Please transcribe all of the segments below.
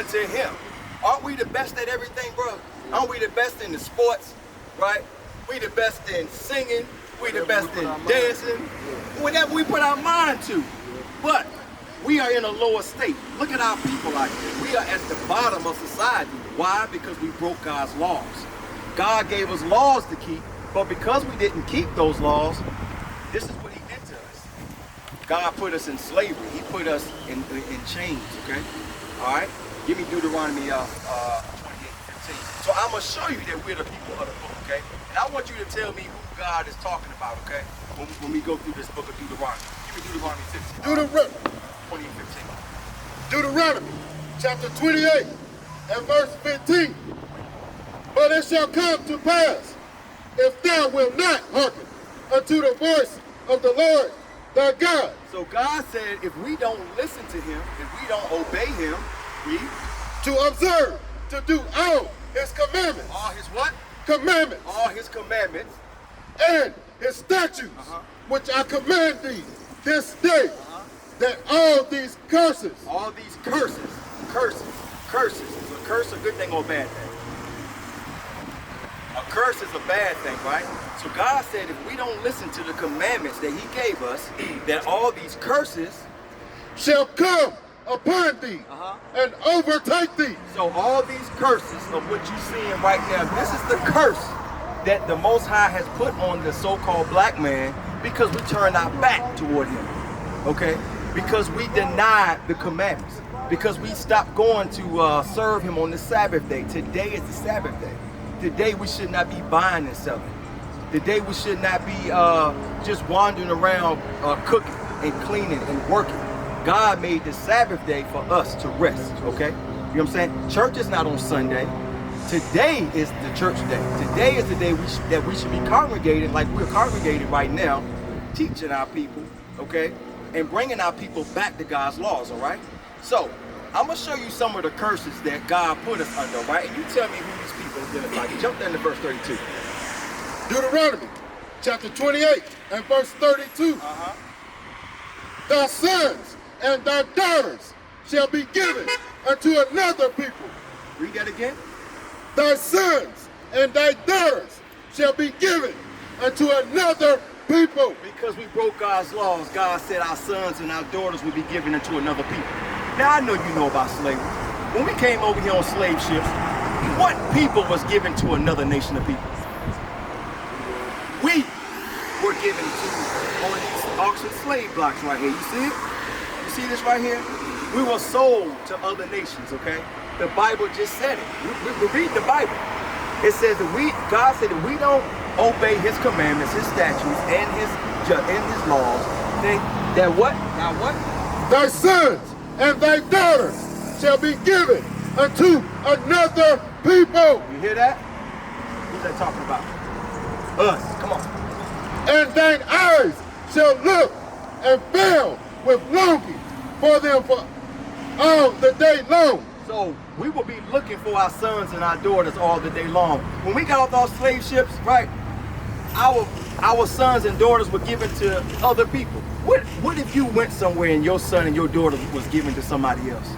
unto him. Aren't we the best at everything, bro? Aren't we the best in the sports, right? We the best in singing. We the best in dancing. Whatever we put our mind to. But we are in a lower state. Look at our people out here. We are at the bottom of society. Why? Because we broke God's laws. God gave us laws to keep, but because we didn't keep those laws, this is what he did to us. God put us in slavery. He put us in chains, okay? All right? Give me Deuteronomy 28:15. So I'm going to show you that we're the people of the book, okay? And I want you to tell me who God is talking about, okay? When we go through this book of Deuteronomy. Give me Deuteronomy 15. Deuteronomy 28:15. Deuteronomy chapter 28 and verse 15. But it shall come to pass, if thou wilt not hearken unto the voice of the Lord thy God. So God said if we don't listen to him, if we don't obey him, to observe, to do all his commandments. All his what? Commandments. All his commandments. And his statutes, which I command thee this day, that all these curses. All these curses. Curses. Is a curse a good thing or a bad thing? A curse is a bad thing, right? So God said if we don't listen to the commandments that he gave us, that all these curses shall come upon thee and overtake thee. So all these curses of what you're seeing right now, this is the curse that the Most High has put on the so-called black man because we turned our back toward him, okay? Because we denied the commandments, because we stopped going to serve him on the Sabbath day. Today is the Sabbath day. Today we should not be buying and selling. Today we should not be just wandering around cooking and cleaning and working. God made the Sabbath day for us to rest, okay? You know what I'm saying? Church is not on Sunday. Today is the church day. Today is the day that we should be congregated like we're congregated right now, teaching our people, okay? And bringing our people back to God's laws, all right? So, I'm going to show you some of the curses that God put us under, right? And you tell me who these people are like. Jump down to verse 32. Deuteronomy chapter 28 and verse 32. Thy sons and thy daughters shall be given unto another people. Read that again. Thy sons and thy daughters shall be given unto another people. Because we broke God's laws, God said our sons and our daughters would be given unto another people. Now I know you know about slavery. When we came over here on slave ships, what people was given to another nation of people? We were given to on these auction slave blocks right here. You see it? You see this right here? We were sold to other nations, okay? The Bible just said it. We read the Bible. It says that God said that we don't obey his commandments, his statutes, and his laws. That what? Now what? Thy sons and thy daughters shall be given unto another people. You hear that? Who's that talking about? Us. Come on. And thine eyes shall look and fail with longing for them for all the day long. So we will be looking for our sons and our daughters all the day long. When we got off those slave ships, right? Our sons and daughters were given to other people. What if you went somewhere and your son and your daughter was given to somebody else?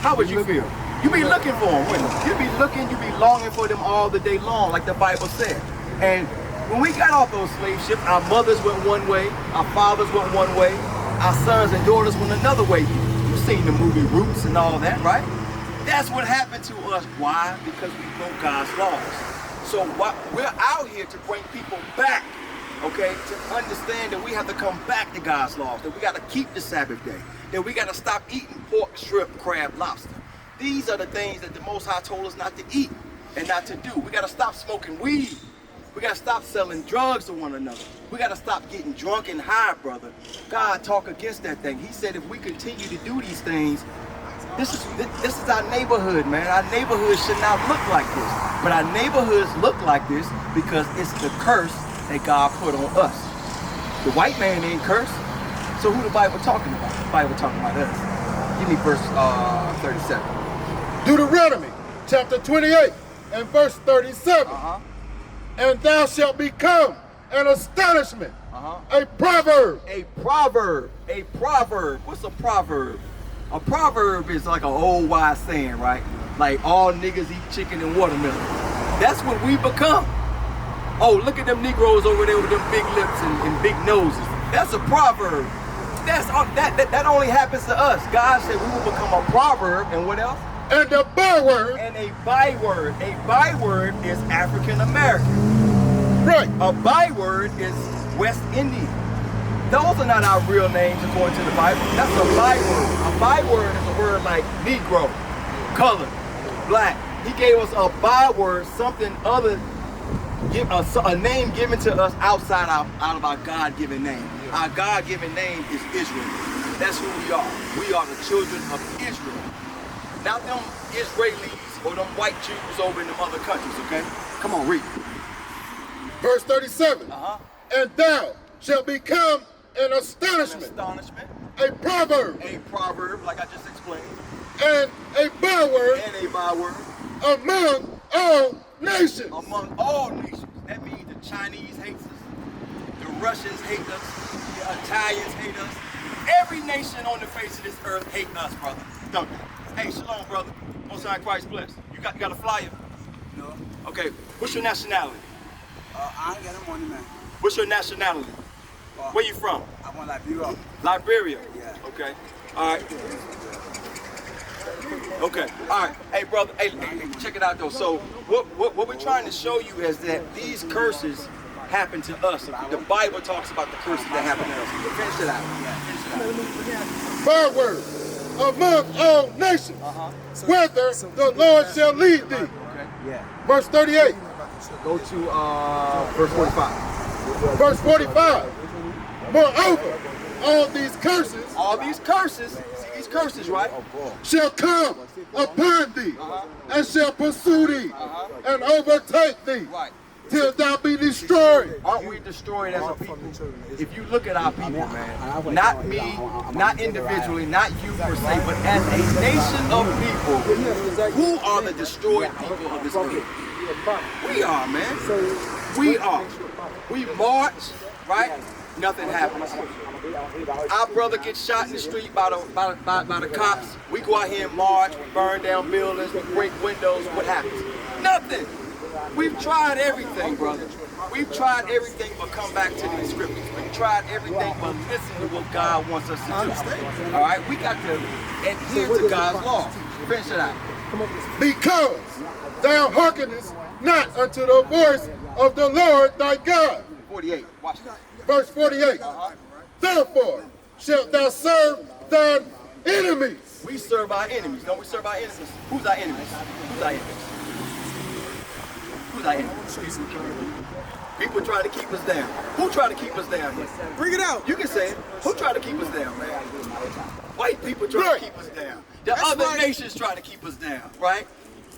How would you feel? You'd be looking for them, wouldn't you? You'd be looking, you'd be longing for them all the day long, like the Bible said. And when we got off those slave ships, our mothers went one way, our fathers went one way, our sons and daughters went another way. You've seen the movie Roots and all that, right? That's what happened to us. Why? Because we broke God's laws. So we're out here to bring people back, okay, to understand that we have to come back to God's laws, that we got to keep the Sabbath day, that we got to stop eating pork, shrimp, crab, lobster. These are the things that the Most High told us not to eat and not to do. We got to stop smoking weed. We got to stop selling drugs to one another. We got to stop getting drunk and high, brother. God talk against that thing. He said if we continue to do these things, this is our neighborhood, man. Our neighborhood should not look like this. But our neighborhoods look like this because it's the curse that God put on us. The white man ain't cursed. So who the Bible talking about? The Bible talking about us. Give me verse 37. Deuteronomy chapter 28 and verse 37. And thou shalt become an astonishment, a proverb. A proverb. A proverb. What's a proverb? A proverb is like an old wise saying, right? Like all niggas eat chicken and watermelon. That's what we become. Oh, look at them Negroes over there with them big lips and big noses. That's a proverb. That only happens to us. God said we will become a proverb, and what else? And a byword. And a byword. A byword is African American. Right. A byword is West Indian. Those are not our real names according to the Bible. That's a byword. A byword is a word like Negro, colored, black. He gave us a byword, something other, a name given to us out of our God-given name. Our God-given name is Israel. That's who we are. We are the children of Israel. Not them Israelis or them white Jews over in them other countries, okay? Come on, read. Verse 37. And thou shalt become an astonishment. A proverb. A proverb, like I just explained. And a byword. And a byword. Among all nations. Among all nations. That means the Chinese hate us. The Russians hate us. The Italians hate us. Every nation on the face of this earth hate us, brother. Don't they? Hey, shalom, brother. Most High Christ bless. You got a flyer? No. Okay. What's your nationality? I ain't got no money, man. What's your nationality? Where you from? I'm on Liberia. Liberia? Yeah. Okay. All right. Okay. All right. Hey, brother. Hey, check it out, though. So what we're trying to show you is that these curses happen to us. The Bible talks about the curses that happen to us. Finish it out. Byword. Among all nations. Whether the Lord shall lead thee. Okay. Yeah. Verse 38. Go to verse 45. Verse 45. Moreover, all these curses See these curses, right? shall come upon thee, and shall pursue thee, and overtake thee, Right. till thou be destroyed. Aren't we destroyed as a people? If you look at our people, man, not me, not individually, not you per se, but as a nation of people, who are the destroyed people of this earth? We are, man. We are. We march, right? Nothing happens. Our brother gets shot in the street by the cops. We go out here and march, we burn down buildings, we break windows. What happens? Nothing. We've tried everything, brother. We've tried everything but come back to these scriptures. We've tried everything but listen to what God wants us to do. All right? We got to adhere to God's law. Finish it out. Because thou hearkenest not unto the voice of the Lord thy God. 48. Watch this. Verse 48. Therefore shalt thou serve thine enemies. We serve our enemies. Don't we serve our enemies? Who's our enemies? Who's our enemies? Who's our enemies? People try to keep us down. Who try to keep us down here? Bring it out. You can say it. Who try to keep us down, man? White people try to keep us down. The other nations try to keep us down, right?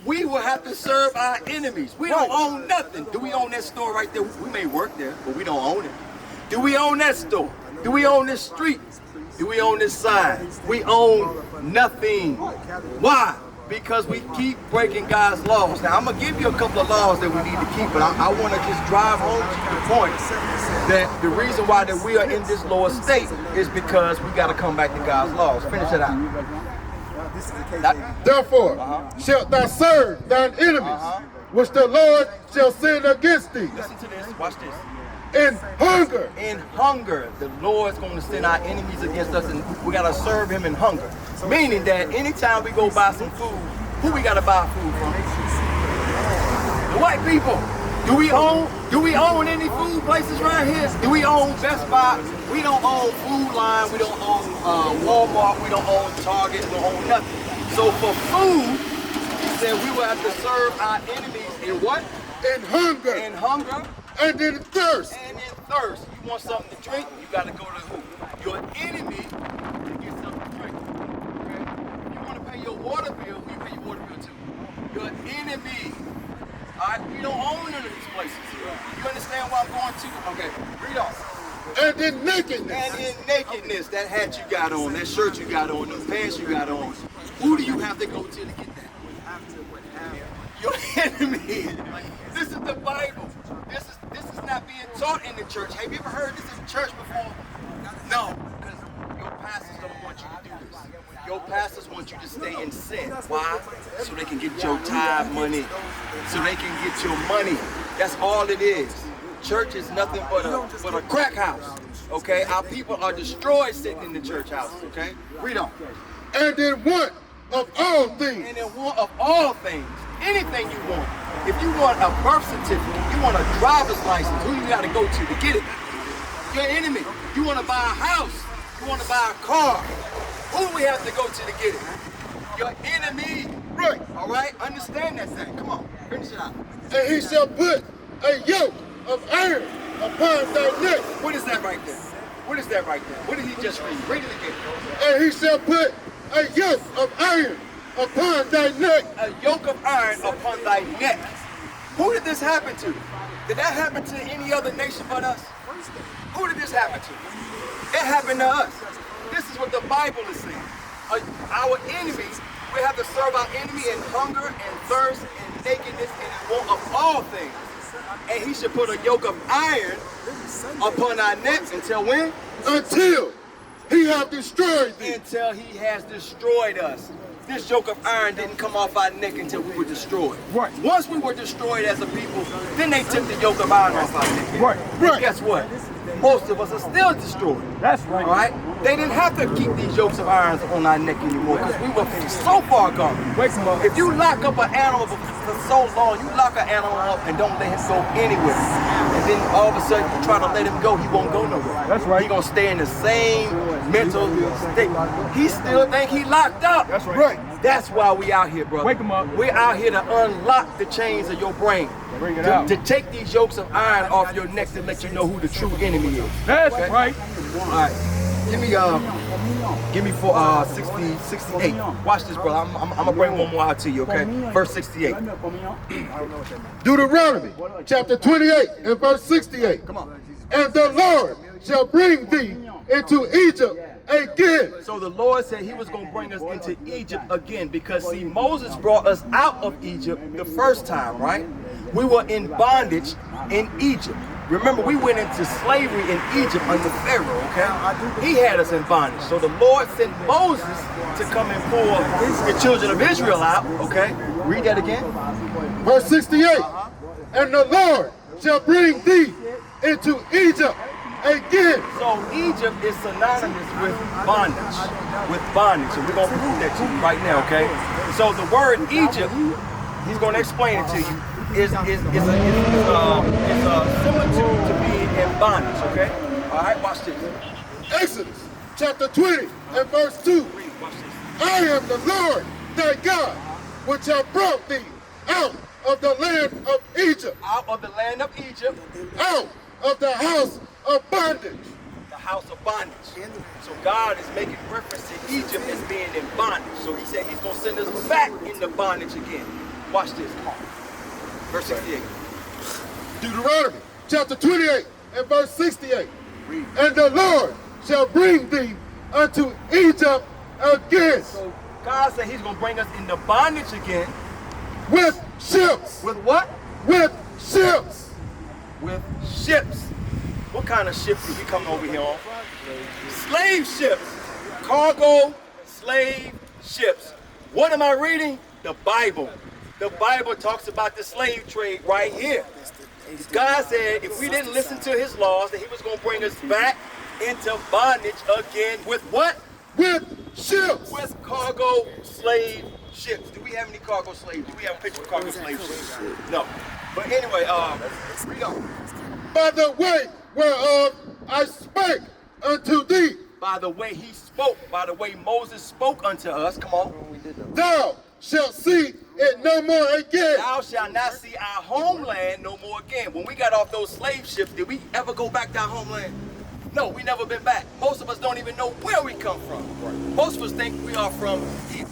We will have to serve our enemies. We don't own nothing. Do we own that store right there? We may work there, but we don't own it. Do we own that store? Do we own this street? Do we own this sign? We own nothing. Why? Because we keep breaking God's laws. Now, I'm going to give you a couple of laws that we need to keep, but I want to just drive home to the point that the reason why that we are in this lower state is because we got to come back to God's laws. Finish it out. Therefore shalt thou serve thine enemies, which the Lord shall send against thee. Listen to this. Watch this. In hunger. In hunger. The Lord's going to send our enemies against us, and we got to serve him in hunger. Meaning that anytime we go buy some food, who we got to buy food from? The white people. Do we own any food places around here? Do we own Best Buy? We don't own Food Line. We don't own Walmart. We don't own Target. We don't own nothing. So for food, he said we will have to serve our enemies in what? In hunger. In hunger. And in thirst. And in thirst. You want something to drink? You got to go to who? Your enemy to get something to drink. Okay? You want to pay your water bill? Who you pay your water bill to? Your enemy. All right? We don't own none of these places. You understand where I'm going to? Okay, read on. And in nakedness. And in nakedness, that hat you got on, that shirt you got on, those pants you got on. Who do you have to go to get that? Your enemy. This is the Bible. This is not being taught in the church. Have you ever heard this in church before? No, because your pastors don't want you to do this. Your pastors want you to stay in sin. Why? So they can get your tithe money. So they can get your money. That's all it is. Church is nothing but a crack house. Okay? Our people are destroyed sitting in the church house. Okay? Read on. And in want of all things. And in want of all things. Anything you want. If you want a birth certificate, you want a driver's license, who you gotta go to get it? Your enemy. You want to buy a house. You want to buy a car. Who do we have to go to get it? Your enemy. Right. All right? Understand that thing. Come on. Finish it out. And he shall put a yoke of iron upon thy neck. What is that right there? What is that right there? What did he just read? Read it again. And he shall put a yoke of iron upon thy neck. A yoke of iron upon thy neck. Who did this happen to? Did that happen to any other nation but us? Who did this happen to? It happened to us. This is what the Bible is saying. Our enemies, we have to serve our enemy in hunger and thirst and nakedness and want of all things. And he should put a yoke of iron upon our necks until when? Until he have destroyed thee. Until he has destroyed us. This yoke of iron didn't come off our neck until we were destroyed. Right. Once we were destroyed as a people, then they took the yoke of iron off our neck. Right. And guess what? Most of us are still destroyed. That's right. All right? They didn't have to keep these yokes of irons on our neck anymore because we were so far gone. If you lock up an animal for so long, you lock an animal up and don't let him go anywhere. And then all of a sudden you try to let him go, he won't go nowhere. That's right. He gonna stay in the same mental state. He still think he locked up. That's right. That's why we out here, brother. Wake 'em up. We're out here to unlock the chains of your brain. Bring it out. To take these yokes of iron off your neck to let you know who the true enemy is. That's Okay? right. All right. Give me for 68. Watch this, brother. I'm gonna bring one more out to you, okay? Verse 68. Deuteronomy chapter 28 and verse 68. Come on. And the Lord shall bring thee into Egypt again. So the Lord said he was going to bring us into Egypt again because, see, Moses brought us out of Egypt the first time, right? We were in bondage in Egypt. Remember, we went into slavery in Egypt under Pharaoh, okay? He had us in bondage. So the Lord sent Moses to come and pull the children of Israel out, okay? Read that again. Verse 68. And the Lord shall bring thee into Egypt again. So Egypt is synonymous with bondage. So we're going to prove that to you right now, okay? So the word Egypt, he's going to explain it to you, is a similitude to being in bondage, okay? All right, watch this. Exodus chapter 20 and verse 2. Watch this. I am the Lord thy God, which have brought thee out of the land of Egypt, Out of the land of Egypt, out of the house of bondage. the house of bondage. So God is making reference to Egypt as being in bondage. So he said he's going to send us back into bondage again. Watch this. Come on. Verse 68. Deuteronomy chapter 28 and verse 68. And the Lord shall bring thee unto Egypt again So God said he's going to bring us into bondage again. with ships. With what? With ships. With ships. What kind of ships did we come over here on? Slave ships. Cargo slave ships. What am I reading? The Bible. The Bible talks about the slave trade right here. God said if we didn't listen to his laws, that he was going to bring us back into bondage again with what? With ships. With cargo slave ships. Do we have any cargo slaves? Do we have a picture of cargo slave ships? No. But anyway, read on. By the way whereof I spake unto thee, By the way he spoke, by the way Moses spoke unto us, come on. thou shalt see it no more again. Thou shalt not see our homeland no more again. When we got off those slave ships, did we ever go back to our homeland? No, we never been back. Most of us don't even know where we come from. Most of us think we are from here.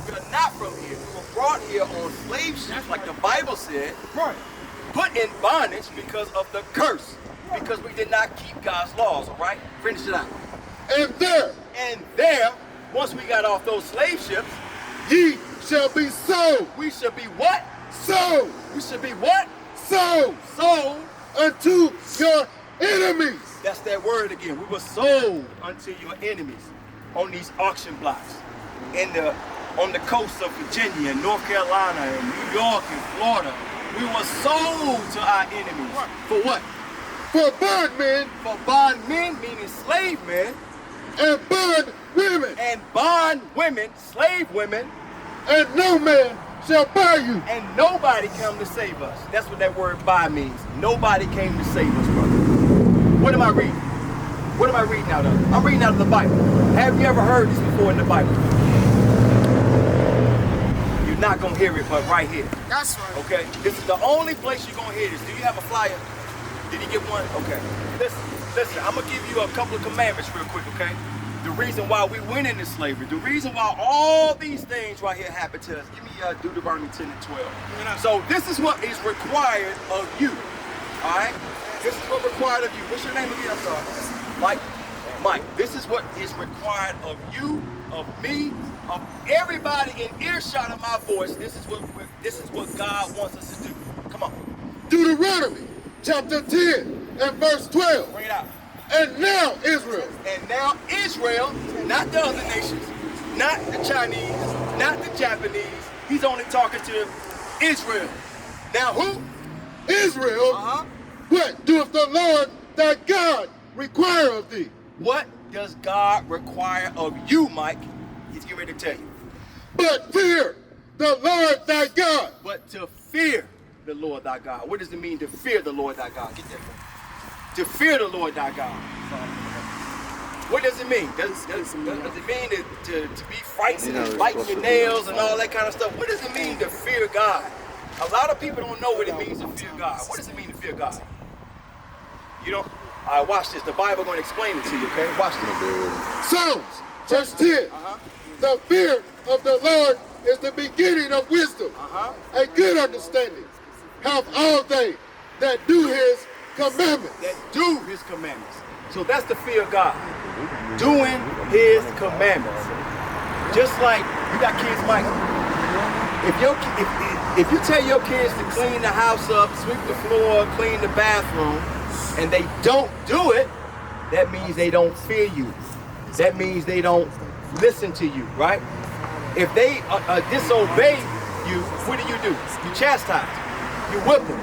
We are not from here. We were brought here on slave ships, like the Bible said, Right. put in bondage because of the curse, because we did not keep God's laws, all right? Finish it out. And there And there, once we got off those slave ships, ye shall be sold. we should be what? Sold. We should be what? Sold Sold. unto your enemies. That's that word again. We were sold unto your enemies. on these auction blocks on the coast of Virginia and North Carolina and New York and Florida. We were sold to our enemies. For what? For bondmen. For bondmen, meaning slave men. And bond women. And bond women, slave women. And no man shall buy you. And nobody came to save us. That's what that word buy means. Nobody came to save us, brother. What am I reading? What am I reading out of? I'm reading out of the Bible. Have you ever heard this before in the Bible? You're not going to hear it, but right here. That's right. Okay? This is the only place you're going to hear this. Do you have a flyer? Did you get one? Okay. Listen, I'm going to give you a couple of commandments real quick, okay? The reason why we went into slavery, the reason why all these things right here happened to us. Give me Deuteronomy 10 and 12. So this is what is required of you, all right? This is what required of you. What's your name again? I'm sorry. Mike. This is what is required of you, of me, of everybody in earshot of my voice. This is what God wants us to do. Come on. Deuteronomy chapter 10 and verse 12. Bring it out. And now Israel. And now Israel, not the other nations, not the Chinese, not the Japanese. He's only talking to Israel. Now who? Israel. What doeth the Lord thy God require of thee? What does God require of you, Mike? He's getting ready to tell you. But fear the Lord thy God. But to fear the Lord thy God. What does it mean to fear the Lord thy God? Get that. To fear the Lord thy God. What does it mean? Does it mean to be frightened and biting your nails and all that kind of stuff? What does it mean to fear God? A lot of people don't know what it means to fear God. What does it mean to fear God? You don't? All right, watch this. The Bible going to explain it to you, okay? Watch this. Psalms, verse 10. The fear of the Lord is the beginning of wisdom and good understanding. Have all they that do his commandments. That do his commandments. So that's the fear of God. Doing his commandments. Just like you got kids, Mike. If you tell your kids to clean the house up, sweep the floor, clean the bathroom, and they don't do it, that means they don't fear you. That means they don't listen to you, right? If they disobey you, what do? You chastise. You whip them,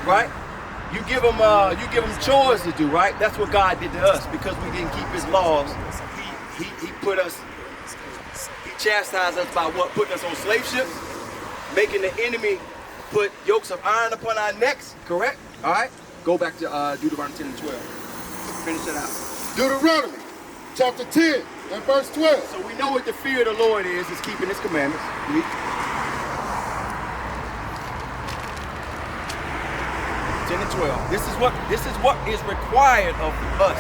right? You give them chores to do, right? That's what God did to us because we didn't keep his laws. He chastised us by what? Putting us on slave ships, making the enemy put yokes of iron upon our necks, correct? All right? Go back to Deuteronomy 10 and 12. Finish it out. Deuteronomy chapter 10 and verse 12. So we know what the fear of the Lord is keeping his commandments. Read. 10 and 12. This is what is required of us.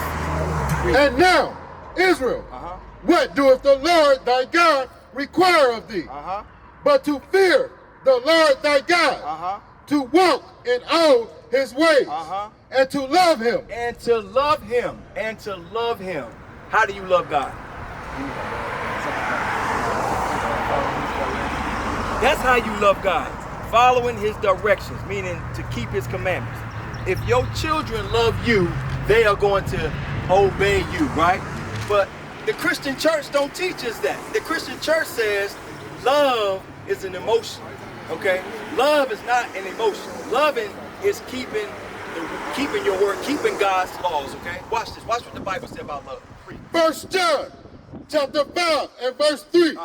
Read. And now, Israel, what doeth the Lord thy God require of thee? But to fear the Lord thy God, to walk in all his ways, and to love him. And to love him. And to love him. How do you love God? That's how you love God. Following his directions, meaning to keep his commandments. If your children love you, they are going to obey you, right? But the Christian church don't teach us that. The Christian church says love is an emotion, okay? Love is not an emotion. Loving is keeping your word, keeping God's laws, okay? Watch this. Watch what the Bible says about love. 1 John chapter 5 and verse 3.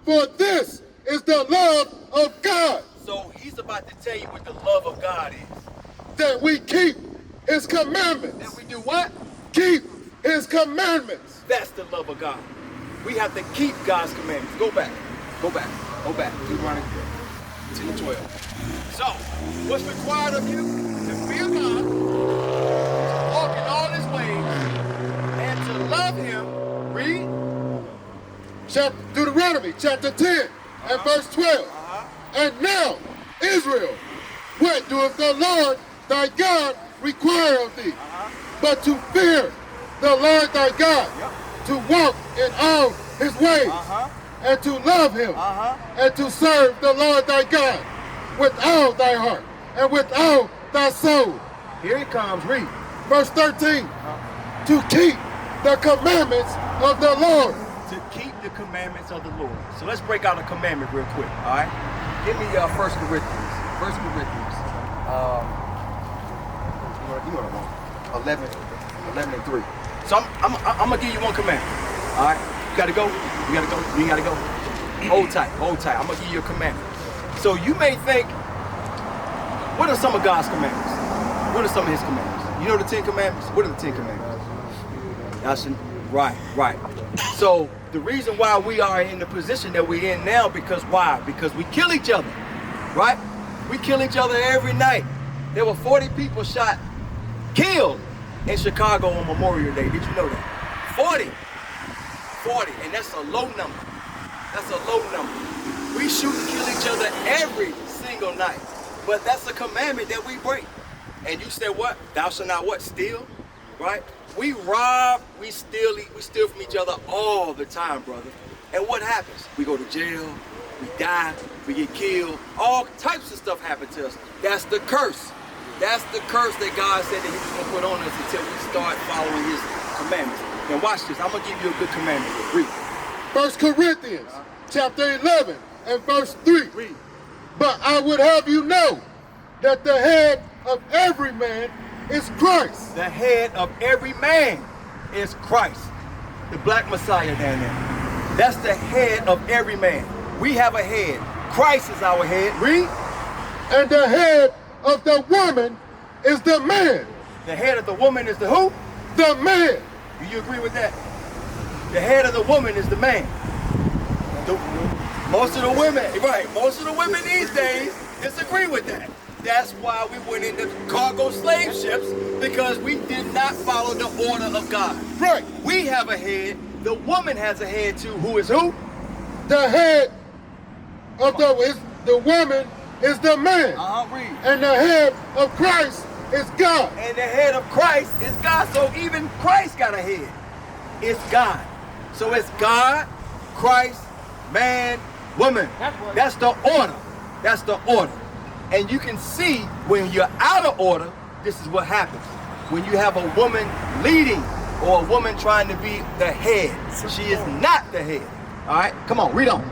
For this is the love of God. So he's about to tell you what the love of God is. That we keep his commandments. And we do what? Keep his commandments. That's the love of God. We have to keep God's commandments. Go back. Deuteronomy 10 and 12. So, what's required of you? To fear God, to walk in all his ways, and to love him. Read. Deuteronomy chapter 10 and verse 12. And now, Israel, what doeth the Lord thy God require of thee? But to fear the Lord thy God, to walk in all his ways, and to love him, and to serve the Lord thy God with all thy heart, and with all thy soul. Here it comes, read. Verse 13, to keep the commandments of the Lord commandments of the Lord. So let's break out a commandment real quick, all right? Give me 1 Corinthians. 1 Corinthians. You know what I want. 11 and 3. So I'm going to give you one commandment, all right? You got to go. You got to go. You got to go. Hold tight. Hold tight. I'm going to give you a commandment. So you may think, what are some of God's commandments? What are some of his commandments? You know the 10 commandments? What are the 10 commandments? Right. So the reason why we are in the position that we're in now, because why? Because we kill each other, right? We kill each other every night. There were 40 people killed in Chicago on Memorial Day. Did you know that? 40, and that's a low number. That's a low number. We shoot and kill each other every single night, but that's a commandment that we break. And you said what? Thou shalt not what? Steal, right? We rob, we steal from each other all the time, brother. And what happens? We go to jail, we die, we get killed. All types of stuff happen to us. That's the curse. That's the curse that God said that he was going to put on us until we start following his commandments. And watch this. I'm going to give you a good commandment. Read. 1 Corinthians chapter 11 and verse 3. Read. But I would have you know that the head of every man is Christ. The head of every man is Christ. The black Messiah down there. That's the head of every man. We have a head. Christ is our head. Read. And the head of the woman is the man. The head of the woman is the who? The man. Do you agree with that? The head of the woman is the man. Most of the women, right, most of the women these days disagree with that. That's why we went into cargo slave ships, because we did not follow the order of God. Right. We have a head. The woman has a head too. Who is who? The head of the woman is the man. Read. And the head of Christ is God. And the head of Christ is God. So even Christ got a head. It's God. So it's God, Christ, man, woman. That's the order. That's the order. And you can see when you're out of order, this is what happens. When you have a woman leading or a woman trying to be the head, she is not the head. All right, come on, read on.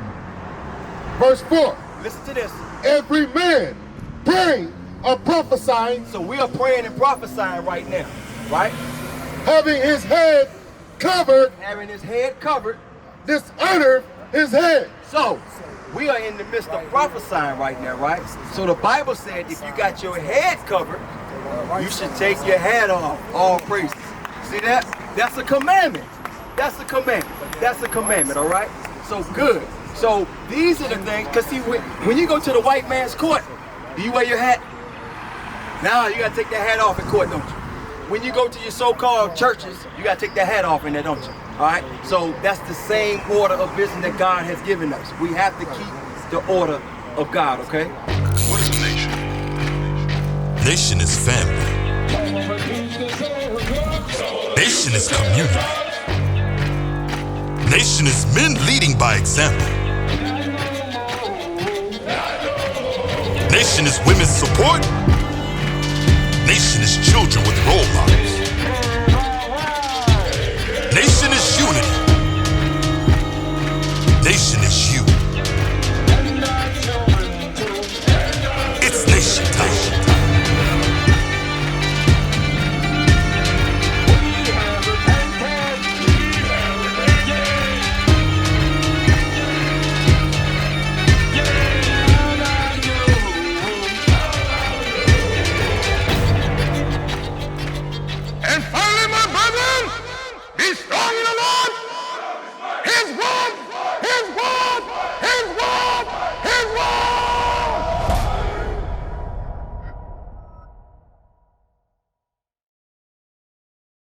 Verse 4. Listen to this. Every man praying or prophesying, So we are praying and prophesying right now, right? having his head covered, Having his head covered. dishonor his head. So we are in the midst of prophesying right now, right? So the Bible said if you got your head covered, you should take your hat off. All praises. See that? That's a commandment. That's a commandment. That's a commandment, all right? So good. So these are the things, because see, when you go to the white man's court, do you wear your hat? Now you got to take that hat off in court, don't you? When you go to your so-called churches, you got to take that hat off in there, don't you? All right? So that's the same order of business that God has given us. We have to keep the order of God, okay? What is a nation? Nation is family. Nation is community. Nation is men leading by example. Nation is women's support. Nation is children with role models. Nation is unity. Nation is